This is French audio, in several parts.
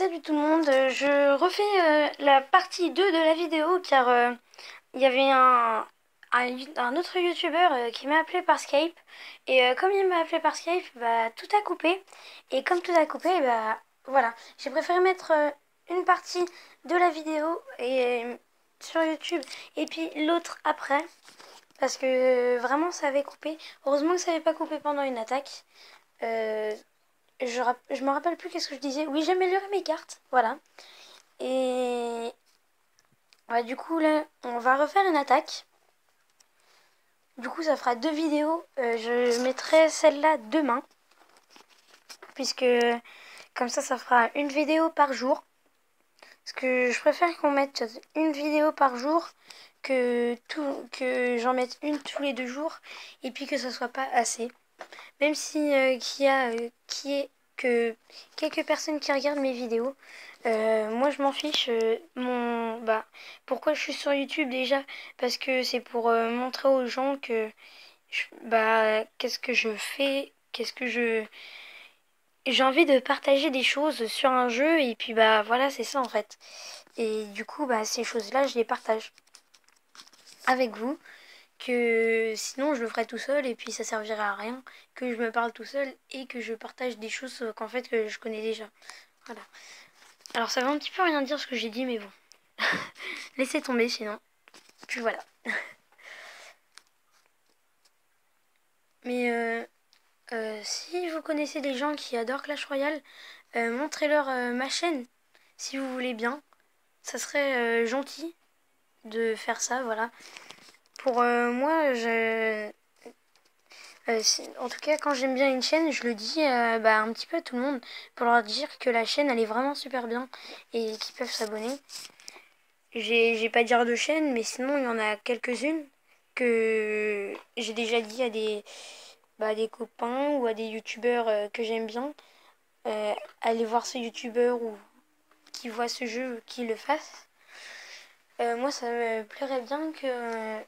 Salut tout le monde, je refais la partie 2 de la vidéo car il y avait un autre youtubeur qui m'a appelé par Skype et comme il m'a appelé par Skype, bah tout a coupé et comme tout a coupé, bah voilà, j'ai préféré mettre une partie de la vidéo et sur YouTube et puis l'autre après parce que vraiment ça avait coupé. Heureusement que ça n'avait pas coupé pendant une attaque. Euh, je me rappelle plus qu'est-ce que je disais. Oui, j'ai amélioré mes cartes, voilà. Et ouais, du coup là, on va refaire une attaque. Du coup, ça fera deux vidéos. Je mettrai celle-là demain, puisque comme ça fera une vidéo par jour. Parce que je préfère qu'on mette une vidéo par jour que j'en mette une tous les 2 jours et puis que ça soit pas assez. Même si qui est que quelques personnes qui regardent mes vidéos, moi je m'en fiche. Pourquoi je suis sur YouTube déjà? Parce que c'est pour montrer aux gens que qu'est-ce que je fais, j'ai envie de partager des choses sur un jeu et puis bah voilà, c'est ça en fait. Et du coup bah ces choses-là, je les partage avec vous, que sinon je le ferais tout seul et puis ça servirait à rien que je me parle tout seul et que je partage des choses qu'en fait que je connais déjà. Voilà. Alors ça veut un petit peu rien dire ce que j'ai dit, mais bon. Laissez tomber sinon. Puis voilà. Mais si vous connaissez des gens qui adorent Clash Royale, montrez-leur ma chaîne si vous voulez bien. Ça serait gentil de faire ça, voilà. Pour moi, en tout cas, quand j'aime bien une chaîne, je le dis un petit peu à tout le monde pour leur dire que la chaîne elle est vraiment super bien et qu'ils peuvent s'abonner. J'ai pas dire de chaîne, mais sinon il y en a quelques-unes que j'ai déjà dit à des copains ou à des youtubeurs que j'aime bien. Aller voir ce youtubeur ou qui voit ce jeu, qui le fasse. Moi, ça me plairait bien que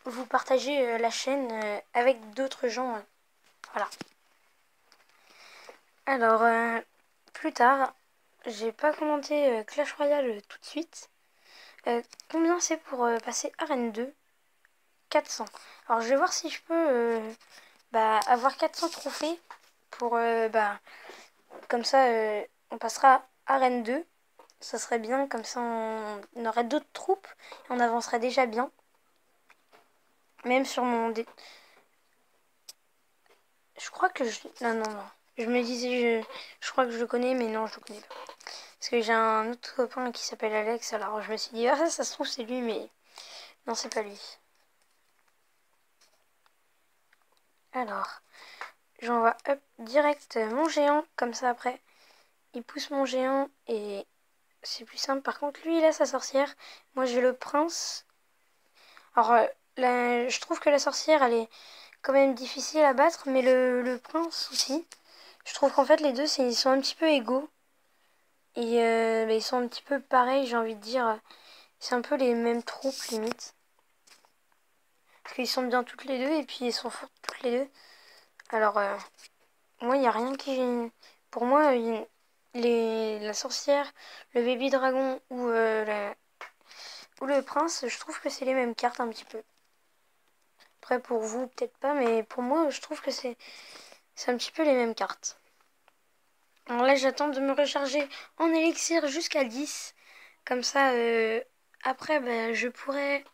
vous partagez la chaîne avec d'autres gens. Voilà. Alors, plus tard, j'ai pas commenté Clash Royale tout de suite. Combien c'est pour passer Arène 2? 400. Alors, je vais voir si je peux avoir 400 trophées pour comme ça on passera Arène 2. Ça serait bien, comme ça on aurait d'autres troupes et on avancerait déjà bien. Même sur je crois que je... Non, non, non. Je me disais, je crois que je le connais, mais non, je le connais pas. Parce que j'ai un autre copain qui s'appelle Alex, alors je me suis dit, ah, ça se trouve, c'est lui, mais non, c'est pas lui. Alors, j'envoie up direct mon géant, comme ça après, il pousse mon géant et c'est plus simple. Par contre, lui, il a sa sorcière. Moi, j'ai le prince. Alors, je trouve que la sorcière, elle est quand même difficile à battre, mais le prince aussi. Je trouve qu'en fait, les deux, ils sont un petit peu égaux. Et ils sont un petit peu pareils, j'ai envie de dire. C'est un peu les mêmes troupes, limite. Parce qu'ils sont bien toutes les deux, et puis ils sont fortes toutes les deux. Alors, moi, il n'y a rien qui... Pour moi, la sorcière, le baby dragon ou le prince, je trouve que c'est les mêmes cartes un petit peu. Après, pour vous, peut-être pas, mais pour moi, je trouve que c'est un petit peu les mêmes cartes. Alors là, j'attends de me recharger en élixir jusqu'à 10. Comme ça, après, je pourrais...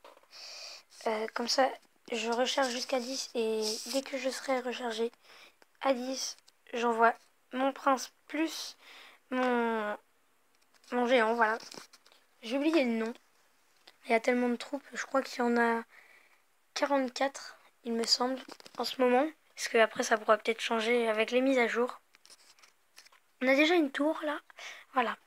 comme ça, je recharge jusqu'à 10 et dès que je serai rechargé à 10, j'envoie mon prince plus mon, mon géant, voilà. J'ai oublié le nom. Il y a tellement de troupes, je crois qu'il y en a 44, il me semble, en ce moment. Parce que après, ça pourra peut-être changer avec les mises à jour. On a déjà une tour, là. Voilà.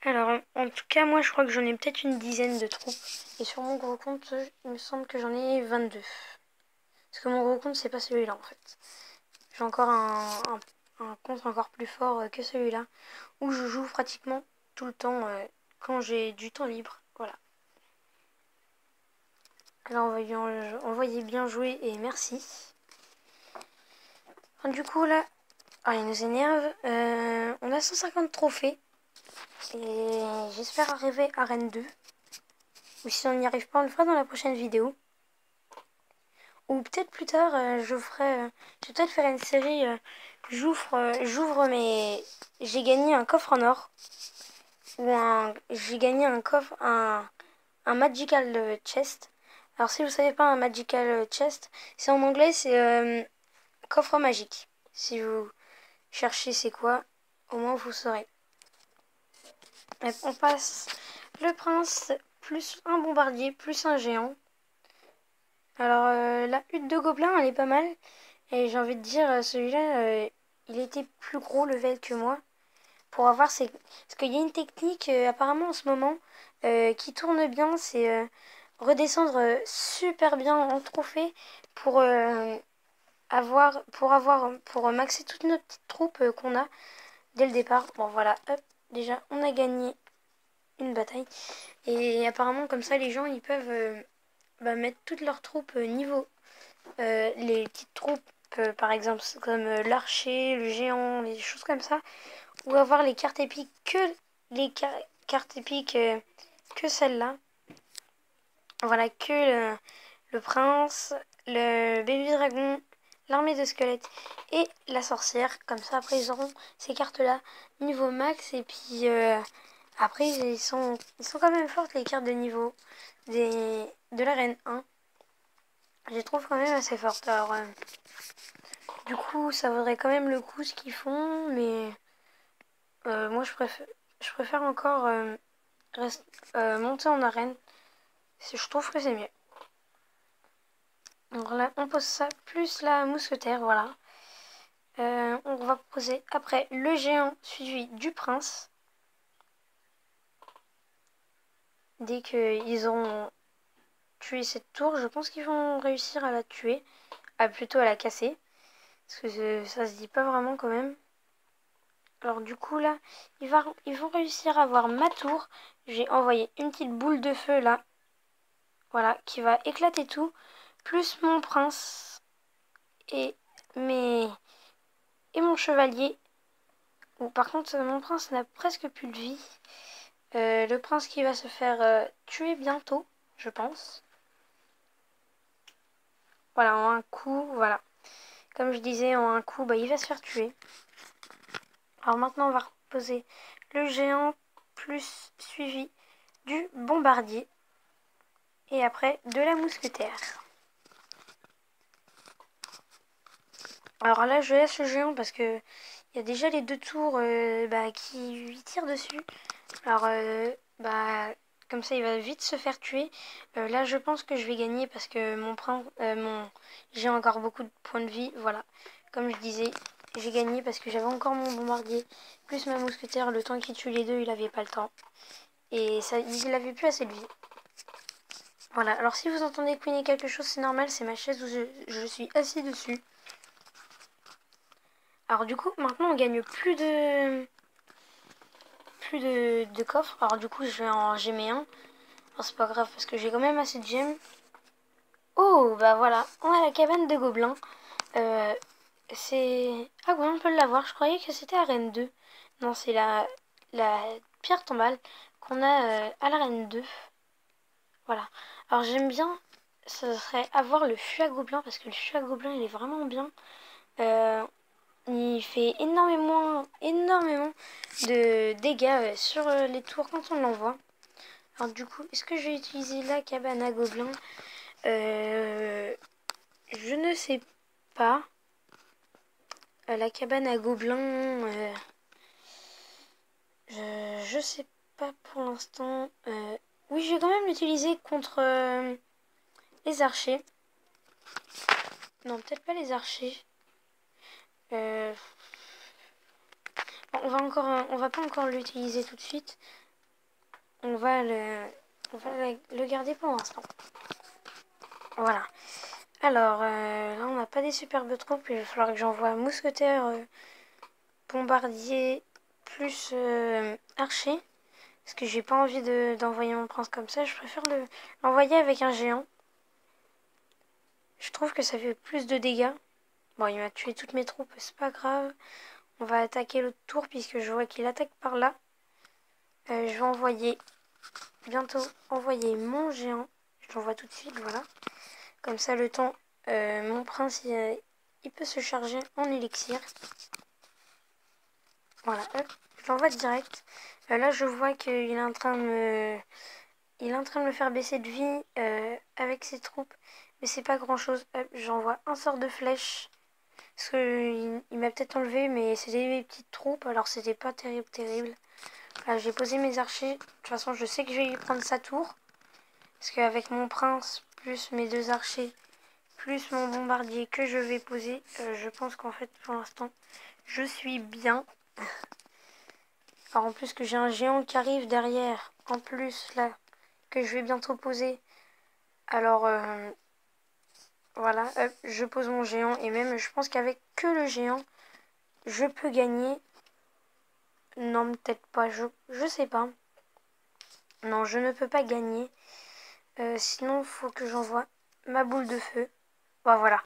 Alors, en tout cas, moi, je crois que j'en ai peut-être une dizaine de troupes. Et sur mon gros compte, il me semble que j'en ai 22. Parce que mon gros compte, c'est pas celui-là, en fait. J'ai encore un compte encore plus fort que celui-là. Où je joue pratiquement tout le temps quand j'ai du temps libre. Voilà. Alors, envoyez bien jouer et merci. Du coup, là, il nous énerve. On a 150 trophées. Et j'espère arriver à Rennes 2. Ou si on n'y arrive pas, on le fera dans la prochaine vidéo. Ou peut-être plus tard, je vais peut-être faire une série. J'ouvre mes. J'ai gagné un coffre en or. J'ai gagné un coffre, un magical chest. Alors si vous savez pas un magical chest, c'est en anglais, c'est coffre magique. Si vous cherchez c'est quoi, au moins vous saurez. On passe le prince plus un bombardier plus un géant. Alors la hutte de gobelins elle est pas mal. Et j'ai envie de dire celui-là il était plus gros level que moi. Pour avoir ces... Parce qu'il y a une technique apparemment en ce moment qui tourne bien, c'est redescendre super bien en trophée pour pour maxer toute notre petite troupe qu'on a dès le départ. Bon voilà, hop, déjà on a gagné une bataille. Et apparemment comme ça les gens ils peuvent mettre toutes leurs troupes niveau. Les petites troupes par exemple comme l'archer, le géant, les choses comme ça. Ou avoir les cartes épiques que les cartes épiques que celle-là. Voilà, que le prince, le bébé dragon, l'armée de squelettes et la sorcière. Comme ça, après, ils auront ces cartes-là niveau max. Et puis, après, ils sont quand même fortes, les cartes de niveau de l'arène 1. Je les trouve quand même assez fortes. Alors, du coup, ça vaudrait quand même le coup ce qu'ils font. Mais moi, je préfère encore monter en arène. Je trouve que c'est mieux. Alors là, on pose ça plus la mousquetaire, voilà. On va poser après le géant suivi du prince. Dès qu'ils auront tué cette tour, je pense qu'ils vont réussir à la tuer. Plutôt à la casser. Parce que ça se dit pas vraiment quand même. Alors du coup là, ils vont réussir à avoir ma tour. J'ai envoyé une petite boule de feu là. Voilà, qui va éclater tout. Plus mon prince et mes... et mon chevalier. Ou par contre, mon prince n'a presque plus de vie. Le prince qui va se faire tuer bientôt, je pense. Voilà, en un coup, voilà. Comme je disais, en un coup, il va se faire tuer. Alors maintenant, on va reposer le géant plus suivi du bombardier. Et après, de la mousquetaire. Alors là, je laisse le géant parce que il y a déjà les deux tours qui lui tirent dessus. Alors, comme ça, il va vite se faire tuer. Là, je pense que je vais gagner parce que j'ai encore beaucoup de points de vie. Voilà, comme je disais, j'ai gagné parce que j'avais encore mon bombardier plus ma mousquetaire. Le temps qu'il tue les deux, il avait pas le temps. Et ça, il avait plus assez de vie. Voilà, alors si vous entendez couiner quelque chose, c'est normal, c'est ma chaise où je suis assis dessus. Alors du coup, maintenant on gagne plus de coffres. Alors du coup, je vais en gemmer un. Alors c'est pas grave parce que j'ai quand même assez de gemmes. Oh, bah voilà, on a la cabane de gobelins. C'est... Ah ouais, on peut l'avoir. Je croyais que c'était arène 2. Non, c'est la pierre tombale qu'on a à l'arène 2. Voilà. Alors j'aime bien, ce serait avoir le fût à gobelins parce que le fût à gobelins il est vraiment bien. Il fait énormément de dégâts sur les tours quand on l'envoie. Alors du coup, est-ce que je vais utiliser la cabane à gobelins Je ne sais pas. La cabane à gobelins, je sais pas pour l'instant. Oui, je vais quand même l'utiliser contre les archers. Non, peut-être pas les archers. Bon, on va pas encore l'utiliser tout de suite. On va le garder pour l'instant. Voilà. Alors, là, on n'a pas des superbes troupes. Il va falloir que j'envoie mousquetaire, bombardier, plus archer. Parce que j'ai pas envie d'envoyer mon prince comme ça. Je préfère l'envoyer avec un géant. Je trouve que ça fait plus de dégâts. Bon, il m'a tué toutes mes troupes, c'est pas grave. On va attaquer l'autre tour puisque je vois qu'il attaque par là. Je vais bientôt envoyer mon géant. Je l'envoie tout de suite, voilà. Comme ça, le temps, mon prince, il peut se charger en élixir. Voilà, hop, je l'envoie direct. Là, je vois qu'il est en train de me... Il est en train de me faire baisser de vie avec ses troupes. Mais c'est pas grand chose. Hop, j'envoie un sort de flèche. Parce qu'il m'a peut-être enlevé, mais c'était des petites troupes. Alors c'était pas terrible. Là, j'ai posé mes archers. De toute façon, je sais que je vais lui prendre sa tour. Parce qu'avec mon prince, plus mes 2 archers, plus mon bombardier que je vais poser, je pense qu'en fait, pour l'instant, je suis bien. Alors en plus que j'ai un géant qui arrive derrière. En plus, là, que je vais bientôt poser. Alors, voilà, hop, je pose mon géant. Et même, je pense qu'avec que le géant, je peux gagner. Non, peut-être pas, je sais pas. Non, je ne peux pas gagner. Sinon, il faut que j'envoie ma boule de feu. Bah voilà.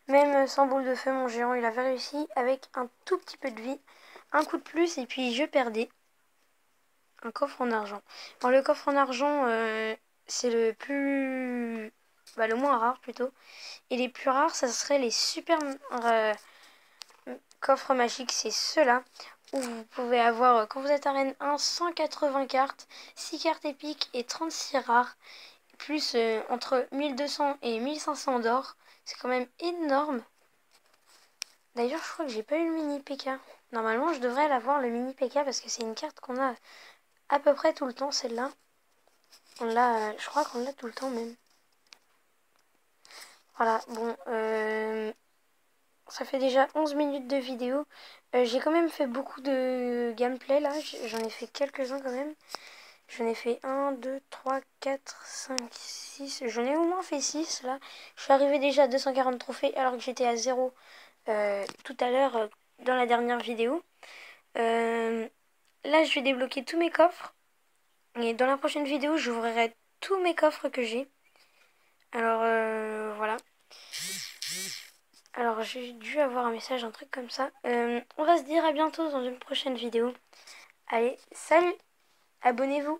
Même sans boule de feu, mon géant, il avait réussi avec un tout petit peu de vie. Un coup de plus et puis je perdais. Un coffre en argent. Bon, le coffre en argent, c'est le plus... Bah, le moins rare plutôt. Et les plus rares, ça serait les super coffres magiques. C'est ceux-là où vous pouvez avoir, quand vous êtes arène 1, 180 cartes, 6 cartes épiques et 36 rares. Plus entre 1200 et 1500 d'or. C'est quand même énorme. D'ailleurs, je crois que j'ai pas eu le mini PK. Normalement, je devrais l'avoir le mini PK parce que c'est une carte qu'on a à peu près tout le temps, celle-là. On l'a, je crois qu'on l'a tout le temps même. Voilà, bon, ça fait déjà 11 minutes de vidéo. J'ai quand même fait beaucoup de gameplay là, j'en ai fait quelques-uns quand même. J'en ai fait 1, 2, 3, 4, 5, 6. J'en ai au moins fait 6 là. Je suis arrivé déjà à 240 trophées alors que j'étais à 0 tout à l'heure dans la dernière vidéo. Là, je vais débloquer tous mes coffres. Et dans la prochaine vidéo, j'ouvrirai tous mes coffres que j'ai. Alors, voilà. Alors, j'ai dû avoir un message, un truc comme ça. On va se dire à bientôt dans une prochaine vidéo. Allez, salut! Abonnez-vous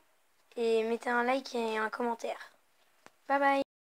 et mettez un like et un commentaire. Bye bye!